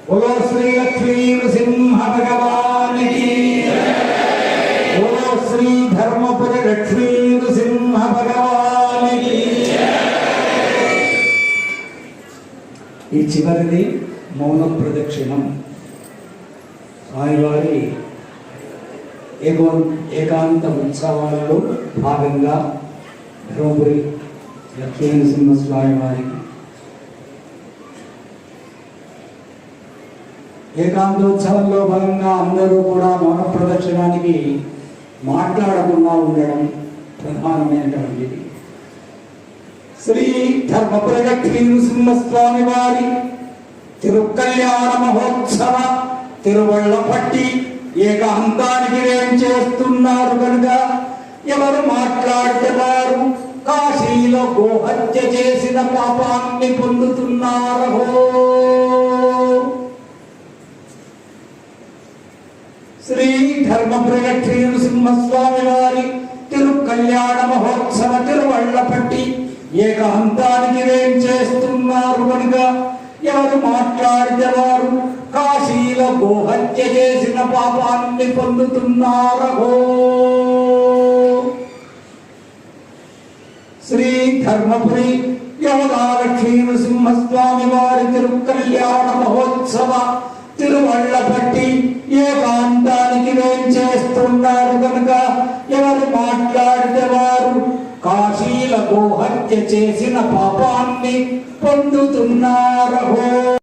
बोलो श्री लक्ष्मी नृसिंह भगवान की, बोलो श्री धर्मपुरी लक्ष्मी नृसिंह भगवान की। ఈ చివరిది మౌన ప్రదక్షిణం. స్వామివారి ఏకాంత ఉత్సవాలలో భాగంగా ధర్మపురి లక్ష్మీ నృసింహ స్వామి వారికి ఏకాంతోత్సవంలో భాగంగా అందరూ కూడా మౌన ప్రదక్షిణానికి మాట్లాడకుండా ఉండడం ప్రధానమైనటువంటిది. శ్రీ ధర్మపురి లక్ష్మీ నృసింహస్వామి వారి తిరుకల్యాణ మహోత్సవ తిరువళ్ళపట్టి ఏకాంతానికి ఏం చేస్తున్నారు కనుక ఎవరు మాట్లాడితే వారు కాశీలో గోహత్య చేసిన పాపాన్ని పొందుతున్నారు. శ్రీ ధర్మపురి లక్ష్మీ నృసింహస్వామి వారి తిరుకల్యాణ మహోత్సవ తిరువళ్ళపట్టి ఏకాంతానికి ఏం చేస్తున్నారు కనుక ఎవరు మాట్లాడితే వారు కాశీలో గోహత్య చేసిన పాపాన్ని పొందుతున్నారు. శ్రీ ధర్మపురి లక్ష్మీ నృసింహస్వామి వారి తిరుకల్యాణ మహోత్సవ తిరువళ్ళపట్టి ఏకాంతానికి ఏం చేస్తున్నారు కనుక ఎవరు మాట్లాడితే వారు కాశీల గోహత్య చేసిన పాపాన్ని పొందుతున్నారు.